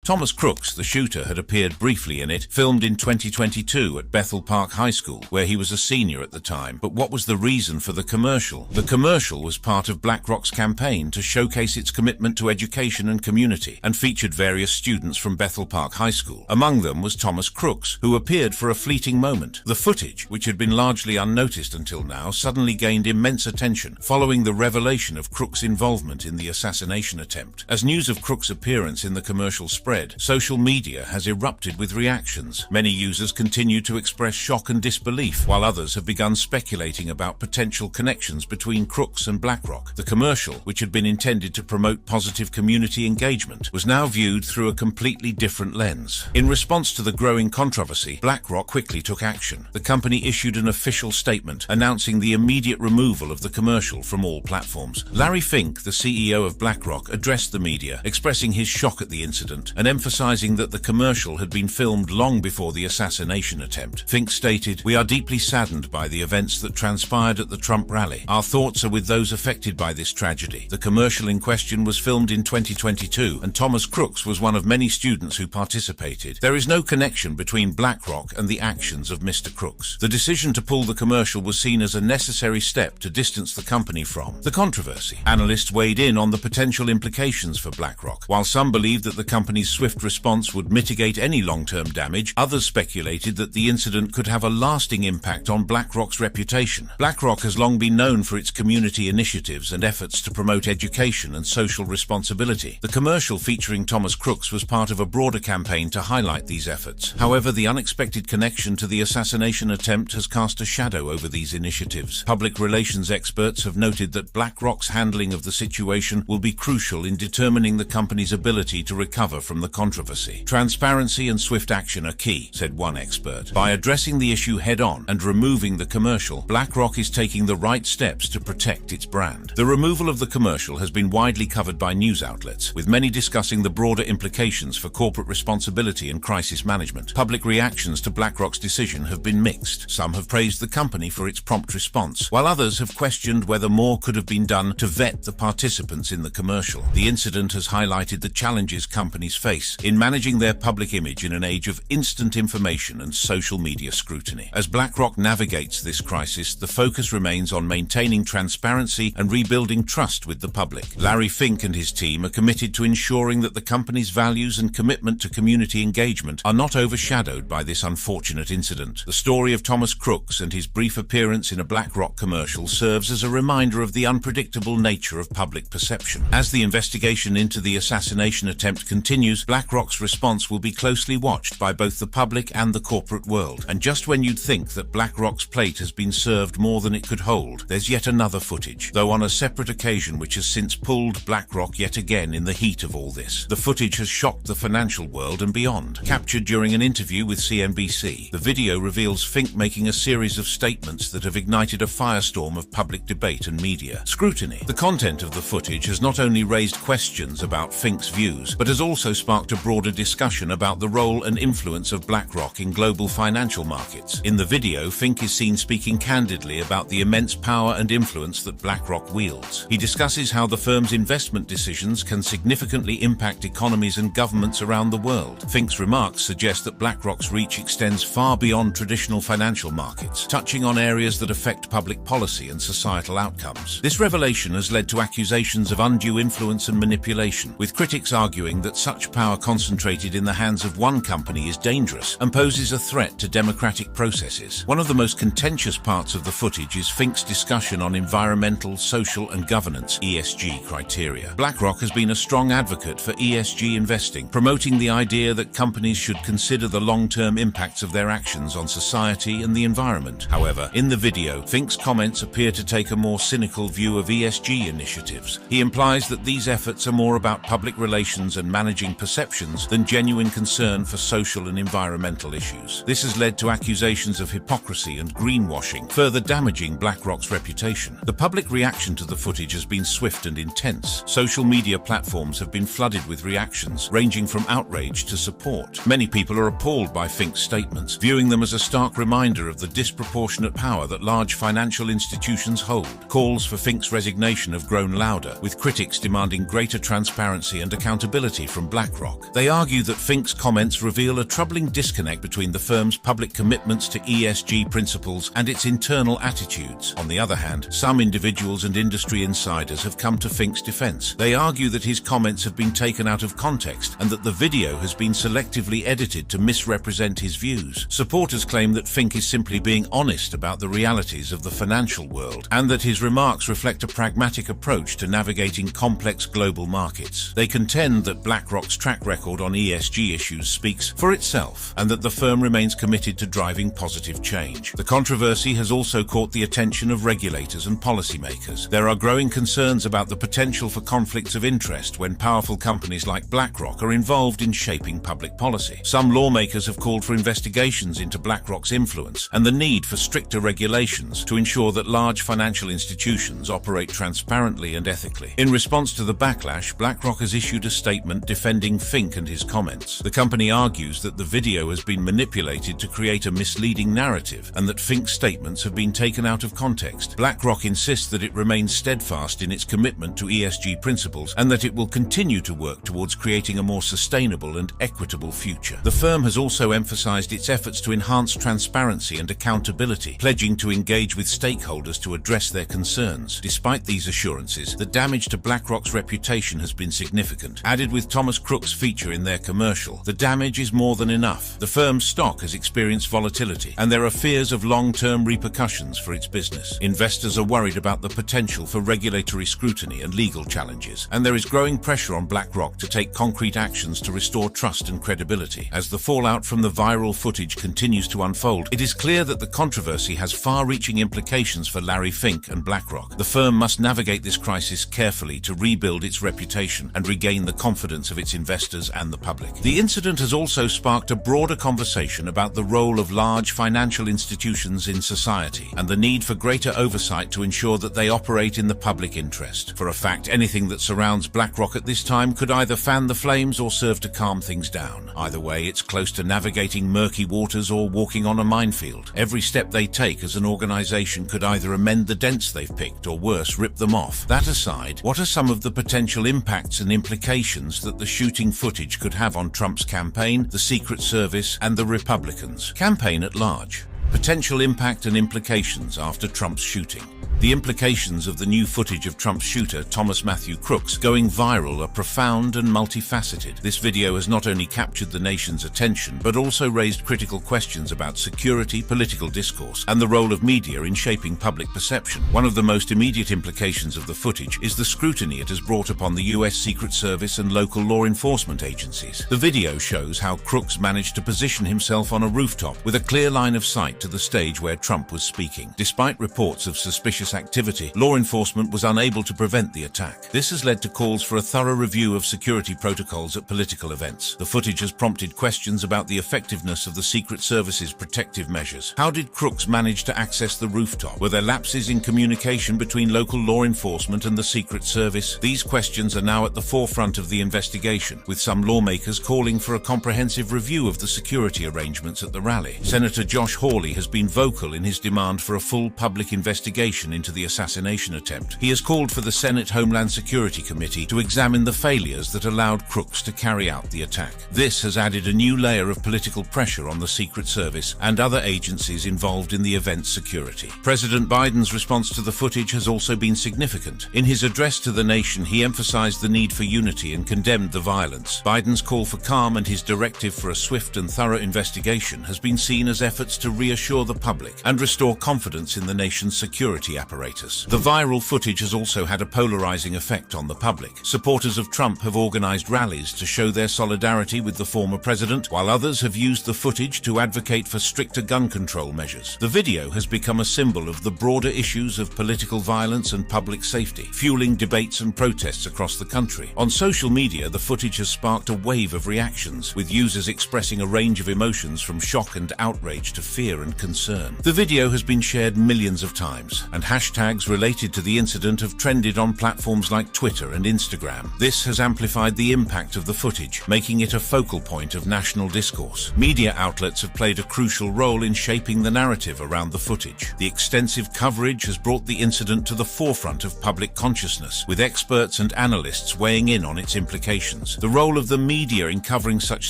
Thomas Crooks, the shooter, had appeared briefly in it, filmed in 2022 at Bethel Park High School, where he was a senior at the time. But what was the reason for the commercial? The commercial was part of Blackrock's campaign to showcase its commitment to education and community, and featured various students from Bethel Park High School. Among them was Thomas Crooks, who appeared for a fleeting moment. The footage, which had been largely unnoticed until now, suddenly gained immense attention following the revelation of Crooks' involvement in the assassination attempt. As news of Crooks' appearance in the commercial spread, social media has erupted with reactions. Many users continue to express shock and disbelief, while others have begun speculating about potential connections between Crooks and Blackrock. The commercial, which had been intended to promote positive community engagement, was now viewed through a completely different lens. In response to the growing controversy, Blackrock quickly took action. The company issued an official statement announcing the immediate removal of the commercial from all platforms. Larry Fink, the CEO of Blackrock, addressed the media, expressing his shock at the incident and emphasizing that the commercial had been filmed long before the assassination attempt. Fink stated, "We are deeply saddened by the events that transpired at the Trump rally. Our thoughts are with those affected by this tragedy. The commercial in question was filmed in 2022, and Thomas Crooks was one of many students who participated. There is no connection between Blackrock and the actions of Mr. Crooks." The decision to pull the commercial was seen as a necessary step to distance the company from the controversy. Analysts weighed in on the potential implications for Blackrock. While some believed that the company's swift response would mitigate any long-term damage, others speculated that the incident could have a lasting impact on Blackrock's reputation. Blackrock has long been known for its community initiatives and efforts to promote education and social responsibility. The commercial featuring Thomas Crooks was part of a broader campaign to highlight these efforts. However, the unexpected connection to the assassination attempt has cast a shadow over these initiatives. Public relations experts have noted that Blackrock's handling of the situation will be crucial in determining the company's ability to recover from the controversy. "Transparency and swift action are key," said one expert. "By addressing the issue head-on and removing the commercial, Blackrock is taking the right steps to protect its brand." The removal of the commercial has been widely covered by news outlets, with many discussing the broader implications for corporate responsibility and crisis management. Public reactions to Blackrock's decision have been mixed. Some have praised the company for its prompt response, while others have questioned whether more could have been done to vet the participants in the commercial. The incident has highlighted the challenges companies face in managing their public image in an age of instant information and social media scrutiny. As Blackrock navigates this crisis, the focus remains on maintaining transparency and rebuilding trust with the public. Larry Fink and his team are committed to ensuring that the company's values and commitment to community engagement are not overshadowed by this unfortunate incident. The story of Thomas Crooks and his brief appearance in a Blackrock commercial serves as a reminder of the unpredictable nature of public perception. As the investigation into the assassination attempt continues, Blackrock's response will be closely watched by both the public and the corporate world. And just when you'd think that Blackrock's plate has been served more than it could hold, there's yet another footage, though on a separate occasion, which has since pulled Blackrock yet again in the heat of all this. The footage has shocked the financial world and beyond. Captured during an interview with CNBC, the video reveals Fink making a series of statements that have ignited a firestorm of public debate and media scrutiny. The content of the footage has not only raised questions about Fink's views, but has also sparked a broader discussion about the role and influence of Blackrock in global financial markets. In the video, Fink is seen speaking candidly about the immense power and influence that Blackrock wields. He discusses how the firm's investment decisions can significantly impact economies and governments around the world. Fink's remarks suggest that Blackrock's reach extends far beyond traditional financial markets, touching on areas that affect public policy and societal outcomes. This revelation has led to accusations of undue influence and manipulation, with critics arguing that such power concentrated in the hands of one company is dangerous and poses a threat to democratic processes. One of the most contentious parts of the footage is Fink's discussion on environmental, social, and governance (ESG) criteria. Blackrock has been a strong advocate for ESG investing, promoting the idea that companies should consider the long-term impacts of their actions on society and the environment. However, in the video, Fink's comments appear to take a more cynical view of ESG initiatives. He implies that these efforts are more about public relations and managing perceptions than genuine concern for social and environmental issues. This has led to accusations of hypocrisy and greenwashing, further damaging Blackrock's reputation. The public reaction to the footage has been swift and intense. Social media platforms have been flooded with reactions, ranging from outrage to support. Many people are appalled by Fink's statements, viewing them as a stark reminder of the disproportionate power that large financial institutions hold. Calls for Fink's resignation have grown louder, with critics demanding greater transparency and accountability from Blackrock. BlackRock. They argue that Fink's comments reveal a troubling disconnect between the firm's public commitments to ESG principles and its internal attitudes. On the other hand, some individuals and industry insiders have come to Fink's defense. They argue that his comments have been taken out of context and that the video has been selectively edited to misrepresent his views. Supporters claim that Fink is simply being honest about the realities of the financial world and that his remarks reflect a pragmatic approach to navigating complex global markets. They contend that BlackRock's track record on ESG issues speaks for itself and that the firm remains committed to driving positive change. The controversy has also caught the attention of regulators and policymakers. There are growing concerns about the potential for conflicts of interest when powerful companies like BlackRock are involved in shaping public policy. Some lawmakers have called for investigations into BlackRock's influence and the need for stricter regulations to ensure that large financial institutions operate transparently and ethically. In response to the backlash, BlackRock has issued a statement defending Fink and his comments. The company argues that the video has been manipulated to create a misleading narrative and that Fink's statements have been taken out of context. BlackRock insists that it remains steadfast in its commitment to ESG principles and that it will continue to work towards creating a more sustainable and equitable future. The firm has also emphasized its efforts to enhance transparency and accountability, pledging to engage with stakeholders to address their concerns. Despite these assurances, the damage to BlackRock's reputation has been significant. Added with Thomas Crook's feature in their commercial, the damage is more than enough. The firm's stock has experienced volatility, and there are fears of long-term repercussions for its business. Investors are worried about the potential for regulatory scrutiny and legal challenges, and there is growing pressure on BlackRock to take concrete actions to restore trust and credibility. As the fallout from the viral footage continues to unfold, it is clear that the controversy has far-reaching implications for Larry Fink and BlackRock. The firm must navigate this crisis carefully to rebuild its reputation and regain the confidence of its investors and the public. The incident has also sparked a broader conversation about the role of large financial institutions in society and the need for greater oversight to ensure that they operate in the public interest. For a fact, anything that surrounds BlackRock at this time could either fan the flames or serve to calm things down. Either way, it's close to navigating murky waters or walking on a minefield. Every step they take as an organization could either amend the dents they've picked or worse, rip them off. That aside, what are some of the potential impacts and implications that the shooting footage could have on Trump's campaign, the Secret Service, and the Republicans' campaign at large? Potential impact and implications after Trump's shooting. The implications of the new footage of Trump's shooter, Thomas Matthew Crooks, going viral are profound and multifaceted. This video has not only captured the nation's attention, but also raised critical questions about security, political discourse, and the role of media in shaping public perception. One of the most immediate implications of the footage is the scrutiny it has brought upon the U.S. Secret Service and local law enforcement agencies. The video shows how Crooks managed to position himself on a rooftop with a clear line of sight to the stage where Trump was speaking. Despite reports of suspicious activity, law enforcement was unable to prevent the attack. This has led to calls for a thorough review of security protocols at political events. The footage has prompted questions about the effectiveness of the Secret Service's protective measures. How did Crooks manage to access the rooftop? Were there lapses in communication between local law enforcement and the Secret Service? These questions are now at the forefront of the investigation, with some lawmakers calling for a comprehensive review of the security arrangements at the rally. Senator Josh Hawley has been vocal in his demand for a full public investigation into the assassination attempt. He has called for the Senate Homeland Security Committee to examine the failures that allowed Crooks to carry out the attack. This has added a new layer of political pressure on the Secret Service and other agencies involved in the event's security. President Biden's response to the footage has also been significant. In his address to the nation, he emphasized the need for unity and condemned the violence. Biden's call for calm and his directive for a swift and thorough investigation has been seen as efforts to reassure the public and restore confidence in the nation's security apparatus. The viral footage has also had a polarizing effect on the public. Supporters of Trump have organized rallies to show their solidarity with the former president, while others have used the footage to advocate for stricter gun control measures. The video has become a symbol of the broader issues of political violence and public safety, fueling debates and protests across the country. On social media, the footage has sparked a wave of reactions, with users expressing a range of emotions from shock and outrage to fear and concern. The video has been shared millions of times and hashtags related to the incident have trended on platforms like Twitter and Instagram. This has amplified the impact of the footage, making it a focal point of national discourse. Media outlets have played a crucial role in shaping the narrative around the footage. The extensive coverage has brought the incident to the forefront of public consciousness, with experts and analysts weighing in on its implications. The role of the media in covering such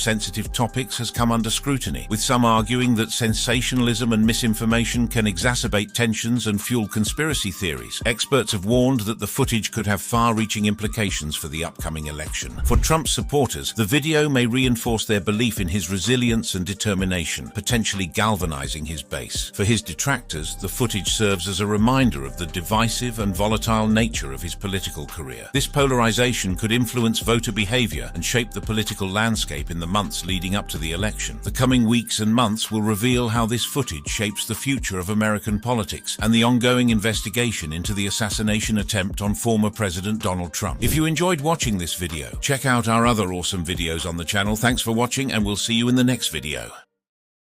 sensitive topics has come under scrutiny, with some arguing that sensationalism and misinformation can exacerbate tensions and fuel conspiracy theories. Experts have warned that the footage could have far-reaching implications for the upcoming election. For Trump's supporters, the video may reinforce their belief in his resilience and determination, potentially galvanizing his base. For his detractors, the footage serves as a reminder of the divisive and volatile nature of his political career. This polarization could influence voter behavior and shape the political landscape in the months leading up to the election. The coming weeks and months will reveal how this footage shapes the future of American politics and the ongoing investigation into the assassination attempt on former President Donald Trump. If you enjoyed watching this video, check out our other awesome videos on the channel. Thanks for watching, and we'll see you in the next video.